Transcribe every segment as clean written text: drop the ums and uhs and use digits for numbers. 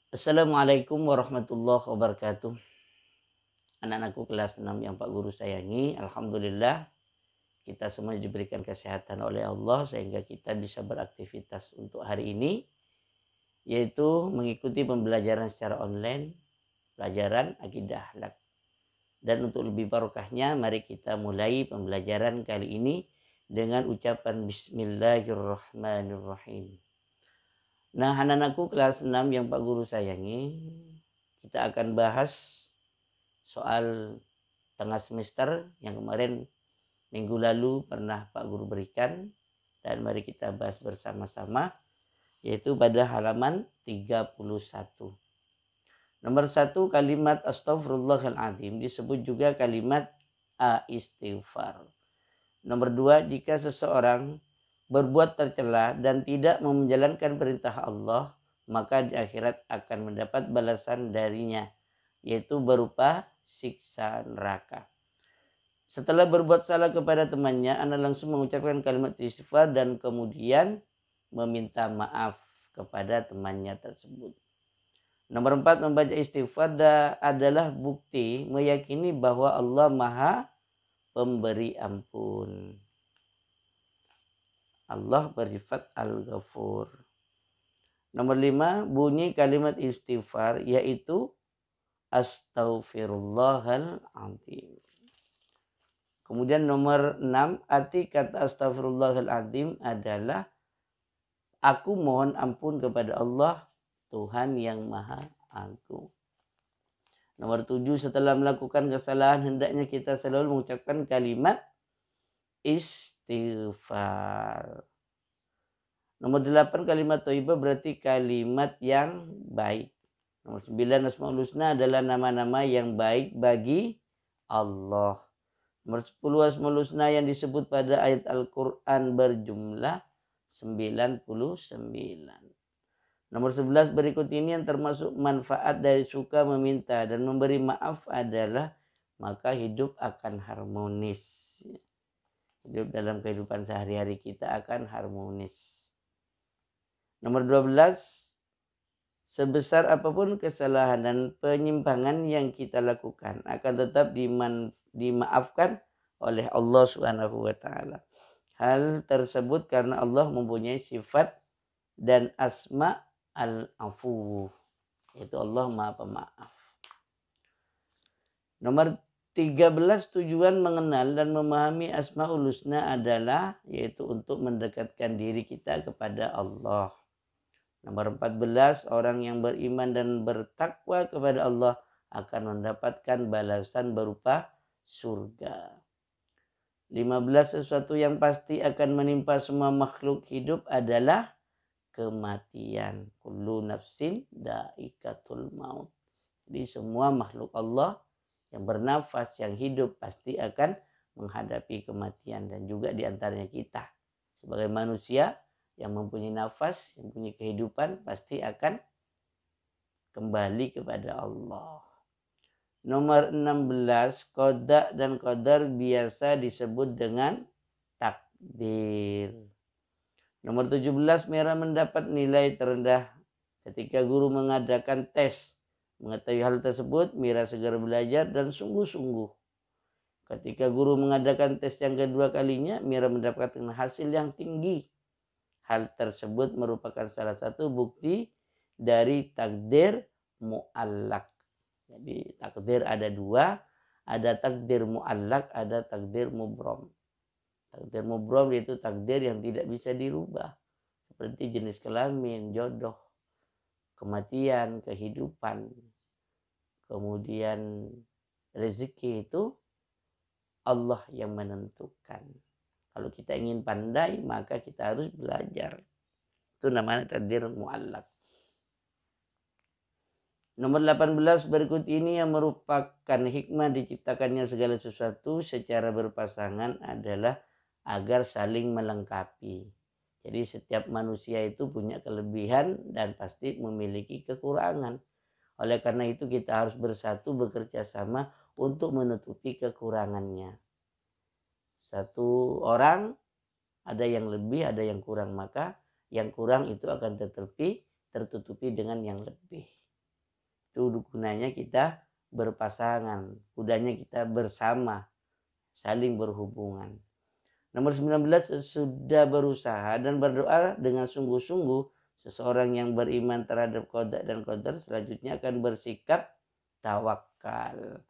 Assalamualaikum warahmatullahi wabarakatuh. Anak-anakku kelas 6 yang Pak Guru sayangi, alhamdulillah kita semua diberikan kesehatan oleh Allah sehingga kita bisa beraktivitas untuk hari ini, yaitu mengikuti pembelajaran secara online, pelajaran akidah akhlak. Dan untuk lebih barokahnya, mari kita mulai pembelajaran kali ini dengan ucapan Bismillahirrahmanirrahim. Nah, anak-anakku kelas 6 yang Pak Guru sayangi, kita akan bahas soal tengah semester yang kemarin minggu lalu pernah Pak Guru berikan, dan mari kita bahas bersama-sama, yaitu pada halaman 31. Nomor 1, kalimat Astaghfirullahaladzim disebut juga kalimat istighfar. Nomor 2, jika seseorang berbuat tercela dan tidak menjalankan perintah Allah, maka di akhirat akan mendapat balasan darinya, yaitu berupa siksa neraka. Setelah berbuat salah kepada temannya, anak langsung mengucapkan kalimat istighfar dan kemudian meminta maaf kepada temannya tersebut. Nomor 4, membaca istighfar adalah bukti meyakini bahwa Allah Maha Pemberi Ampun. Allah bersifat Al-Ghafur. Nomor 5, bunyi kalimat istighfar yaitu Astaghfirullahaladzim. Kemudian nomor 6, arti kata Astaghfirullahaladzim adalah aku mohon ampun kepada Allah, Tuhan yang Maha Agung. Nomor 7, setelah melakukan kesalahan hendaknya kita selalu mengucapkan kalimat istighfar. Nomor 8, kalimat thayyibah berarti kalimat yang baik. Nomor 9, Asmaul Husna adalah nama-nama yang baik bagi Allah. Nomor 10, Asmaul Husna yang disebut pada ayat Al-Quran berjumlah 99. Nomor 11, berikut ini yang termasuk manfaat dari suka meminta dan memberi maaf adalah maka hidup akan harmonis. Hidup dalam kehidupan sehari-hari kita akan harmonis. Nomor 12, sebesar apapun kesalahan dan penyimpangan yang kita lakukan akan tetap dimaafkan oleh Allah Subhanahu wa taala. Hal tersebut karena Allah mempunyai sifat dan asma al-afu, yaitu Allah Maha Pemaaf. Nomor 13, tujuan mengenal dan memahami Asmaul Husna adalah yaitu untuk mendekatkan diri kita kepada Allah. Nomor 14, orang yang beriman dan bertakwa kepada Allah akan mendapatkan balasan berupa surga. 15, sesuatu yang pasti akan menimpa semua makhluk hidup adalah kematian. Kullu nafsin dha'iqatul maut. Jadi semua makhluk Allah yang bernafas, yang hidup pasti akan menghadapi kematian, dan juga diantaranya kita sebagai manusia yang mempunyai nafas, yang mempunyai kehidupan pasti akan kembali kepada Allah. Nomor 16, qada dan qadar biasa disebut dengan takdir. Nomor 17, Mira mendapat nilai terendah ketika guru mengadakan tes. Mengetahui hal tersebut, Mira segera belajar dan sungguh-sungguh. Ketika guru mengadakan tes yang kedua kalinya, Mira mendapatkan hasil yang tinggi. Hal tersebut merupakan salah satu bukti dari takdir mu'allak. Jadi takdir ada dua, ada takdir mu'allak, ada takdir mubrom. Takdir mubrom itu takdir yang tidak bisa dirubah, seperti jenis kelamin, jodoh, kematian, kehidupan, kemudian rezeki itu Allah yang menentukan. Kalau kita ingin pandai, maka kita harus belajar. Itu namanya takdir mu'allak. Nomor 18, berikut ini yang merupakan hikmah diciptakannya segala sesuatu secara berpasangan adalah agar saling melengkapi. Jadi setiap manusia itu punya kelebihan dan pasti memiliki kekurangan. Oleh karena itu kita harus bersatu, bekerja sama untuk menutupi kekurangannya. Satu orang ada yang lebih, ada yang kurang, maka yang kurang itu akan tertutupi dengan yang lebih. Itu gunanya kita berpasangan, gunanya kita bersama, saling berhubungan. Nomor 19, sesudah berusaha dan berdoa dengan sungguh-sungguh, seseorang yang beriman terhadap qada dan qadar selanjutnya akan bersikap tawakal,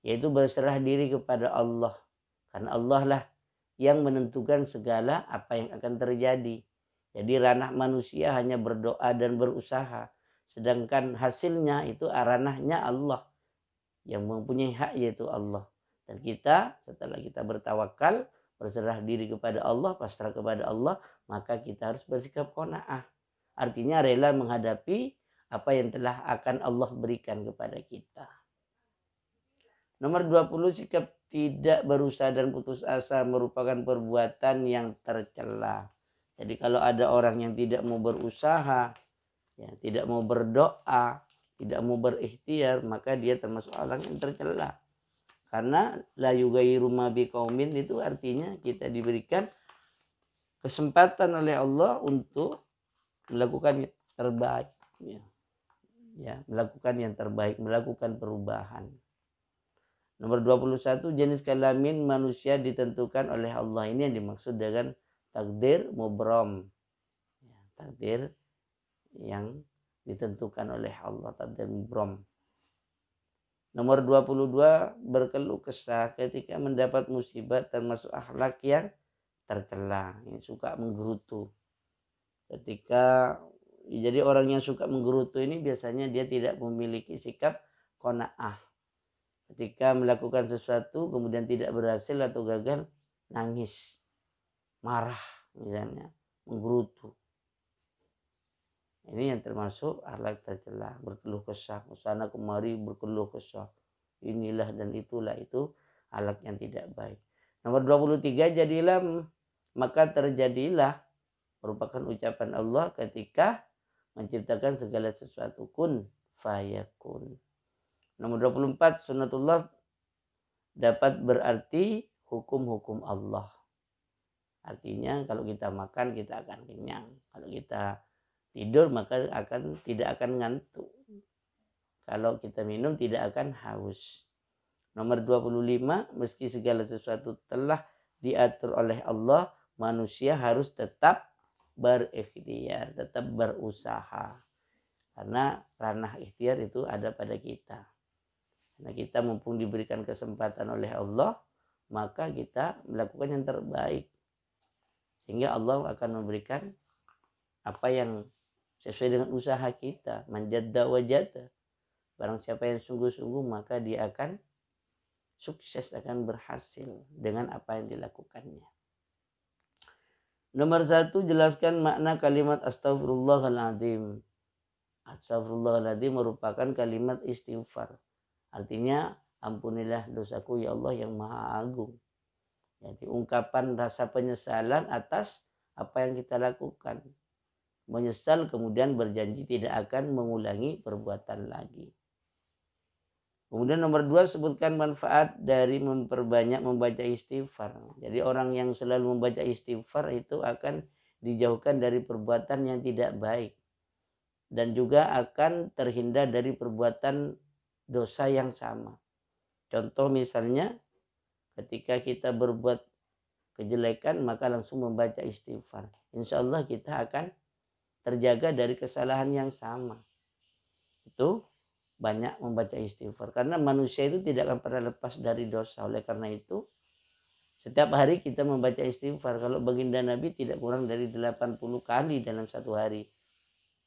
yaitu berserah diri kepada Allah. Karena Allah lah yang menentukan segala apa yang akan terjadi. Jadi ranah manusia hanya berdoa dan berusaha. Sedangkan hasilnya itu ranahnya Allah. Yang mempunyai hak yaitu Allah. Dan kita setelah kita bertawakal, berserah diri kepada Allah, pasrah kepada Allah, maka kita harus bersikap qanaah. Artinya rela menghadapi apa yang telah akan Allah berikan kepada kita. Nomor 20, sikap tidak berusaha dan putus asa merupakan perbuatan yang tercela. Jadi kalau ada orang yang tidak mau berusaha, ya, tidak mau berdoa, tidak mau berikhtiar, maka dia termasuk orang yang tercela. Karena la yughayyiru ma biqaumin itu artinya kita diberikan kesempatan oleh Allah untuk melakukan yang terbaik, ya, melakukan yang terbaik, melakukan perubahan. Nomor 21, jenis kelamin manusia ditentukan oleh Allah. Ini yang dimaksud dengan takdir mubrom. Ya, takdir yang ditentukan oleh Allah, takdir mubrom. Nomor 22, berkeluh kesah ketika mendapat musibah termasuk akhlak yang tercela. Ini suka menggerutu. Jadi orang yang suka menggerutu ini biasanya dia tidak memiliki sikap qanaah. Ketika melakukan sesuatu kemudian tidak berhasil atau gagal, nangis, marah misalnya, menggerutu. Ini yang termasuk akhlak tercela, berkeluh kesah, kesana kemari berkeluh kesah. Inilah dan itulah, itu akhlak yang tidak baik. Nomor 23, jadilah maka terjadilah merupakan ucapan Allah ketika menciptakan segala sesuatu, kun fayakun. Nomor 24, sunnatullah dapat berarti hukum-hukum Allah. Artinya kalau kita makan kita akan kenyang. Kalau kita tidur maka tidak akan ngantuk. Kalau kita minum tidak akan haus. Nomor 25, meski segala sesuatu telah diatur oleh Allah, manusia harus tetap berikhtiar, tetap berusaha. Karena ranah ikhtiar itu ada pada kita. Karena kita mumpung diberikan kesempatan oleh Allah, maka kita melakukan yang terbaik. Sehingga Allah akan memberikan apa yang sesuai dengan usaha kita. Manjadda wajada. Barang siapa yang sungguh-sungguh maka dia akan sukses, akan berhasil dengan apa yang dilakukannya. Nomor 1, jelaskan makna kalimat astaghfirullahaladzim. Astaghfirullahaladzim merupakan kalimat istighfar. Artinya ampunilah dosaku ya Allah yang maha agung. Jadi ungkapan rasa penyesalan atas apa yang kita lakukan. Menyesal kemudian berjanji tidak akan mengulangi perbuatan lagi. Kemudian nomor 2, sebutkan manfaat dari memperbanyak membaca istighfar. Jadi orang yang selalu membaca istighfar itu akan dijauhkan dari perbuatan yang tidak baik. Dan juga akan terhindar dari perbuatan dosa yang sama. Contoh misalnya ketika kita berbuat kejelekan maka langsung membaca istighfar. Insya Allah kita akan terjaga dari kesalahan yang sama. Itu banyak membaca istighfar. Karena manusia itu tidak akan pernah lepas dari dosa. Oleh karena itu setiap hari kita membaca istighfar. Kalau baginda Nabi tidak kurang dari 80 kali dalam satu hari.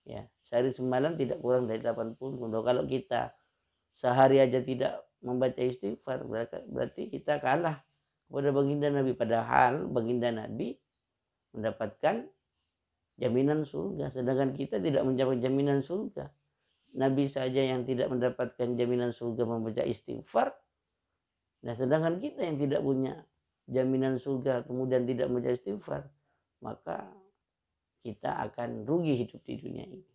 Ya, sehari semalam tidak kurang dari 80. Kalau kita sehari aja tidak membaca istighfar berarti kita kalah kepada baginda Nabi. Padahal baginda Nabi mendapatkan jaminan surga, sedangkan kita tidak mendapat jaminan surga. Nabi saja yang tidak mendapatkan jaminan surga membaca istighfar. Nah, sedangkan kita yang tidak punya jaminan surga kemudian tidak membaca istighfar, maka kita akan rugi hidup di dunia ini.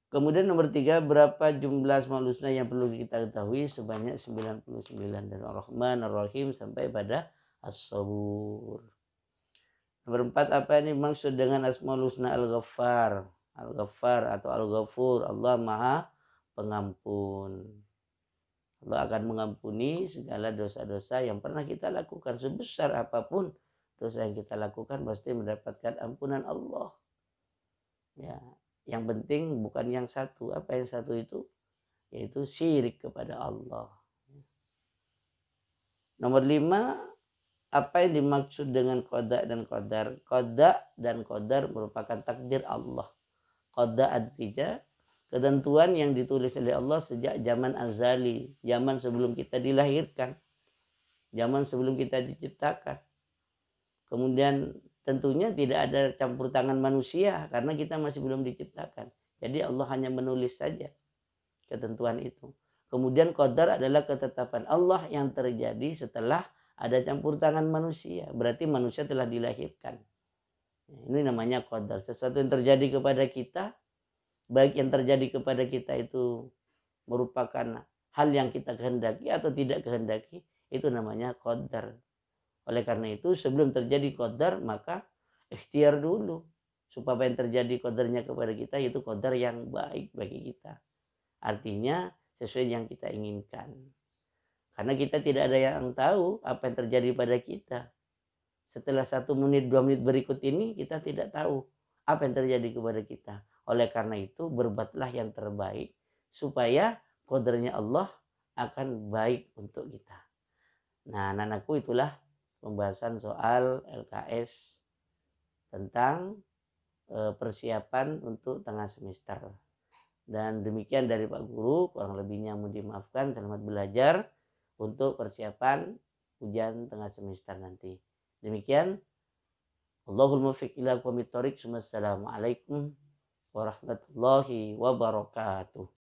Kemudian nomor 3, berapa jumlah asmaul husna yang perlu kita ketahui? Sebanyak 99, dari Ar-Rahman, Ar-Rahim sampai pada As-Sabur. Nomor 4, apa ini maksud dengan asmaul husna Al-Ghaffar? Al-Ghaffar atau Al-Ghafur. Allah Maha Pengampun. Allah akan mengampuni segala dosa-dosa yang pernah kita lakukan. Sebesar apapun dosa yang kita lakukan pasti mendapatkan ampunan Allah. Ya, yang penting bukan yang satu. Apa yang satu itu? Yaitu syirik kepada Allah. Nomor 5, apa yang dimaksud dengan qada dan qadar? Qada dan qadar merupakan takdir Allah. Qada artinya ketentuan yang ditulis oleh Allah sejak zaman azali, zaman sebelum kita dilahirkan, zaman sebelum kita diciptakan. Kemudian tentunya tidak ada campur tangan manusia karena kita masih belum diciptakan. Jadi Allah hanya menulis saja ketentuan itu. Kemudian qadar adalah ketetapan Allah yang terjadi setelah ada campur tangan manusia. Berarti manusia telah dilahirkan. Ini namanya qadar. Sesuatu yang terjadi kepada kita, baik yang terjadi kepada kita itu merupakan hal yang kita kehendaki atau tidak kehendaki, itu namanya qadar. Oleh karena itu sebelum terjadi qadar maka ikhtiar dulu supaya yang terjadi qadarnya kepada kita itu qadar yang baik bagi kita. Artinya sesuai yang kita inginkan. Karena kita tidak ada yang tahu apa yang terjadi pada kita. Setelah 1 menit, 2 menit berikut ini kita tidak tahu apa yang terjadi kepada kita. Oleh karena itu berbuatlah yang terbaik supaya qadarnya Allah akan baik untuk kita. Nah, anak-anakku, itulah pembahasan soal LKS tentang persiapan untuk tengah semester. Dan demikian dari Pak Guru, kurang lebihnya mohon dimaafkan. Selamat belajar untuk persiapan ujian tengah semester nanti. Demikian. Allahul muwaffiq ila aqwamit thoriq. Wassalamualaikum warahmatullahi wabarakatuh.